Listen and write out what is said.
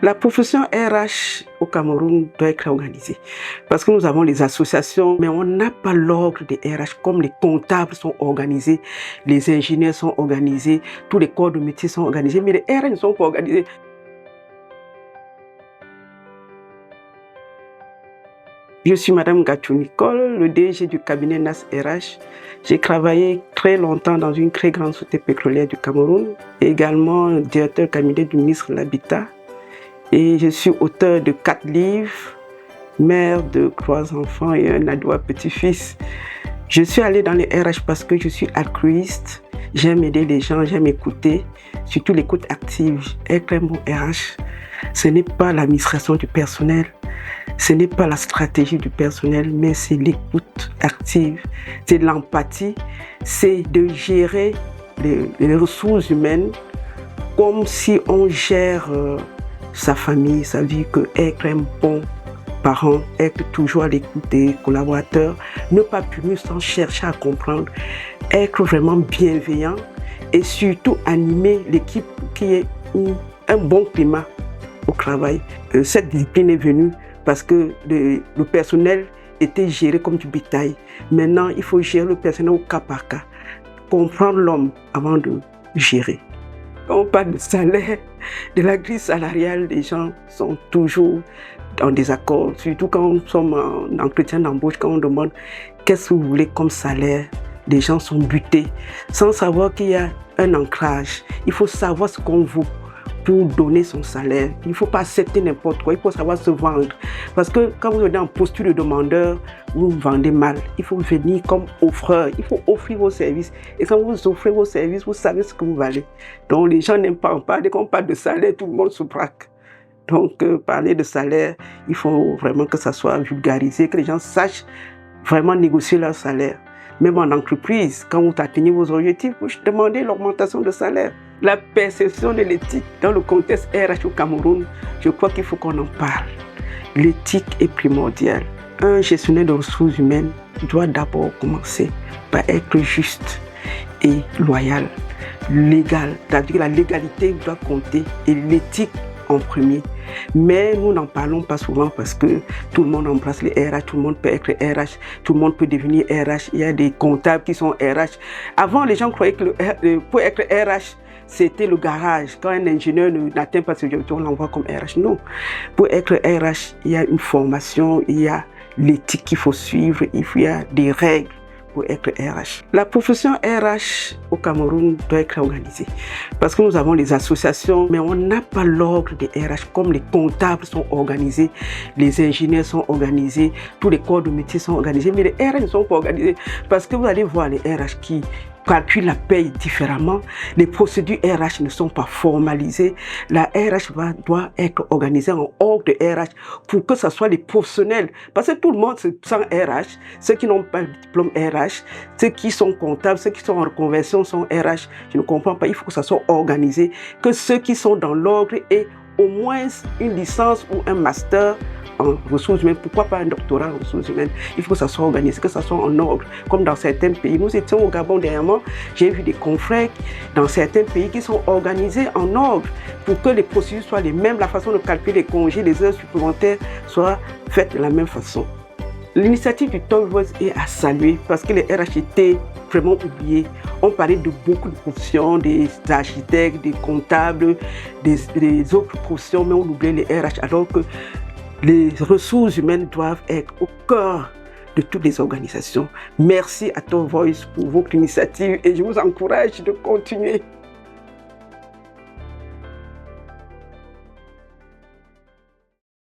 La profession RH au Cameroun doit être organisée parce que nous avons les associations, mais on n'a pas l'ordre des RH comme les comptables sont organisés, les ingénieurs sont organisés, tous les corps de métier sont organisés, mais les RH ne sont pas organisés. Je suis Madame Gatou Nicole, le DG du cabinet NAS RH. J'ai travaillé très longtemps dans une très grande société pétrolière du Cameroun, et également directeur cabinet du ministre de l'Habitat. Et je suis auteur de 4 livres, mère de 3 enfants et un ado petit-fils. Je suis allée dans les RH parce que je suis altruiste, j'aime aider les gens, j'aime écouter, surtout l'écoute active. Être un bon RH, ce n'est pas l'administration du personnel, ce n'est pas la stratégie du personnel, mais c'est l'écoute active, c'est l'empathie, c'est de gérer les ressources humaines comme si on gère sa famille, sa vie, que être un bon parent, être toujours à l'écoute des collaborateurs, ne pas punir sans chercher à comprendre, être vraiment bienveillant et surtout animer l'équipe qui ait un bon climat au travail. Cette discipline est venue parce que le personnel était géré comme du bétail. Maintenant, il faut gérer le personnel au cas par cas, comprendre l'homme avant de gérer. Quand on parle de salaire, de la grille salariale, les gens sont toujours en désaccord, surtout quand nous sommes en entretien d'embauche, quand on demande qu'est-ce que vous voulez comme salaire, les gens sont butés, sans savoir qu'il y a un ancrage. Il faut savoir ce qu'on vaut pour donner son salaire. Il ne faut pas accepter n'importe quoi, il faut savoir se vendre. Parce que quand vous êtes en posture de demandeur, vous vendez mal. Il faut venir comme offreur, il faut offrir vos services. Et quand vous offrez vos services, vous savez ce que vous valez. Donc les gens n'aiment pas en parler. Dès qu'on parle de salaire, tout le monde se braque. Donc parler de salaire, il faut vraiment que ça soit vulgarisé, que les gens sachent vraiment négocier leur salaire. Même en entreprise, quand vous atteignez vos objectifs, vous demandez l'augmentation de salaire. La perception de l'éthique dans le contexte RH au Cameroun, je crois qu'il faut qu'on en parle. L'éthique est primordiale. Un gestionnaire de ressources humaines doit d'abord commencer par être juste et loyal, légal. C'est-à-dire que la légalité doit compter et l'éthique en premier. Mais nous n'en parlons pas souvent parce que tout le monde embrasse les RH, tout le monde peut être RH, tout le monde peut devenir RH. Il y a des comptables qui sont RH. Avant, les gens croyaient que pour être RH, c'était le garage. Quand un ingénieur n'atteint pas ce objectif, on l'envoie comme RH. Non. Pour être RH, il y a une formation, il y a l'éthique qu'il faut suivre, il y a des règles pour être RH. La profession RH au Cameroun doit être organisée parce que nous avons les associations, mais on n'a pas l'ordre des RH comme les comptables sont organisés, les ingénieurs sont organisés, tous les corps de métier sont organisés, mais les RH ne sont pas organisés parce que vous allez voir les RH qui calculent la paye différemment, les procédures RH ne sont pas formalisées, la RH doit être organisée en ordre de RH pour que ce soit les professionnels, parce que tout le monde se sent RH, ceux qui n'ont pas de diplôme RH, ceux qui sont comptables, ceux qui sont en reconversion sont RH, je ne comprends pas, il faut que ça soit organisé, que ceux qui sont dans l'ordre aient au moins une licence ou un master en ressources humaines, pourquoi pas un doctorat en ressources humaines. Il faut que ça soit organisé, que ça soit en ordre, comme dans certains pays. Nous étions au Gabon dernièrement, j'ai vu des confrères dans certains pays qui sont organisés en ordre pour que les procédures soient les mêmes, la façon de calculer les congés, les heures supplémentaires soient faites de la même façon. L'initiative du Talk Voice est à saluer parce que les RH étaient vraiment oubliés. On parlait de beaucoup de professions, des architectes, des comptables, des autres professions, mais on oubliait les RH alors que les ressources humaines doivent être au cœur de toutes les organisations. Merci à Talk Voice pour votre initiative et je vous encourage de continuer.